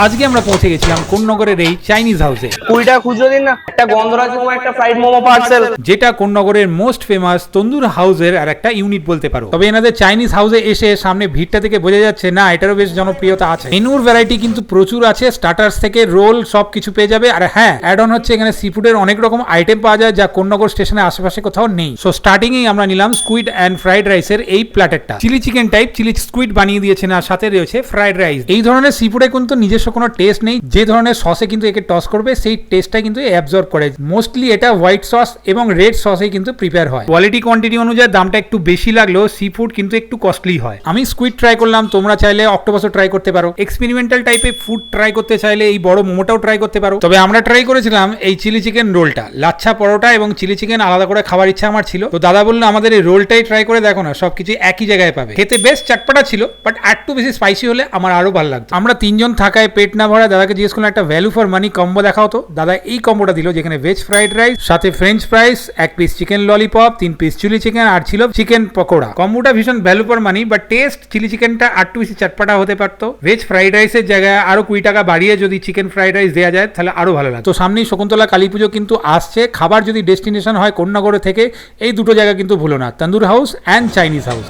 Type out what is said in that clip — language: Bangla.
আজকে আমরা পৌঁছে গেছিলাম কোন্নগরের এই চাইনিজ হাউসে। কুড়িটা খুচরো দিন না, একটা গন্ধরাজ মোমো, একটা ফ্রাইড মোমো পার্সেল। যেটা কোন্নগরের মোস্ট ফেমাস তন্দুর হাউসের আর একটা ইউনিট বলতে পারো। তবে এনাদের চাইনিজ হাউসে এসে সামনে ভিড়টা থেকে বোঝা যাচ্ছে না এটারও বেশ জনপ্রিয়তা আছে। মেনুর ভ্যারাইটি কিন্তু প্রচুর আছে, স্টার্টার্স থেকে রোল সবকিছু পেয়ে যাবে। আর হ্যাঁ, অ্যাড অন হচ্ছে এখানে সি ফুডের অনেক রকম আইটেম পাওয়া যায় যা কোন্নগর স্টেশনের আশেপাশে কোথাও নেই। সো স্টার্টিং এই আমরা নিলাম স্কুইড অ্যান্ড ফ্রাইড রাইসের এই প্ল্যাটারটা। Chilli chicken type chilli squid বানিয়ে দিয়েছেন আর সাথে রয়েছে ফ্রাইড রাইস। এই ধরনের সি ফুডে কিন্তু নিজস্ব কোনো টেস্ট নেই, যে ধরনের সসে কিন্তু একে টস করবে সেই টেস্টটা কিন্তু অ্যাবজর্ব করে। মোস্টলি এটা হোয়াইট সস এবং রেড সসে কিন্তু প্রিপেয়ার হয়। কোয়ালিটি কোয়ান্টিটি অনুযায়ী দামটা একটু বেশি লাগলেও সি ফুড কিন্তু একটু কস্টলি হয়। আমি স্কুইড ট্রাই করলাম, তোমরা চাইলে অক্টোপাসও ট্রাই করতে পারো। এক্সপেরিমেন্টাল টাইপের ফুড ট্রাই করতে চাইলে এই বড় মোমোটাও ট্রাই করতে পারো। তবে আমরা ট্রাই করেছিলাম এই চিলি চিকেন রোলটা। লাচ্ছা পরোটা এবং চিলি চিকেন আলাদা করে খাবার ইচ্ছা আমার ছিল, তো দাদা বললো আমাদের এই রোলটাই ট্রাই করে দেখো না, সবকিছু একই জায়গায় পাবে। খেতে বেশ চটপটা ছিল, বাট একটু বেশি স্পাইসি হলে আমার আরো ভালো লাগতো। আমরা তিনজন থাকায় পেট না ভরা দাদাকে জিজ্ঞেস করলাম একটা ভ্যালু ফর মানি কম্বো দেখাও তো। দাদা এই কম্বোটা দিল, যেখানে ভেজ ফ্রাইড রাইস, সাথে ফ্রেঞ্চ ফ্রাইস, এক piece chicken lollipop, 3 piece chilli chicken আর ছিল চিকেন পকোড়া। কম্বোটা ভীষণ value for money, but taste chilli চিকেনটা একটু বেশি চটপটা হতে পারতো। ভেজ ফ্রাইড রাইসের জায়গায় আরো 20 টাকা বাড়িয়ে যদি চিকেন ফ্রাইড রাইস দেওয়া যায় তাহলে আরো ভালো লাগে। তো সামনেই শকুন্তলা কালী পুজো কিন্তু আসছে। খাবার যদি ডেস্টিনেশন হয় কোন্নগর থেকে, এই দুটো জায়গা কিন্তু ভুলো না, তন্দুর হাউস অ্যান্ড চাইনিজ হাউস।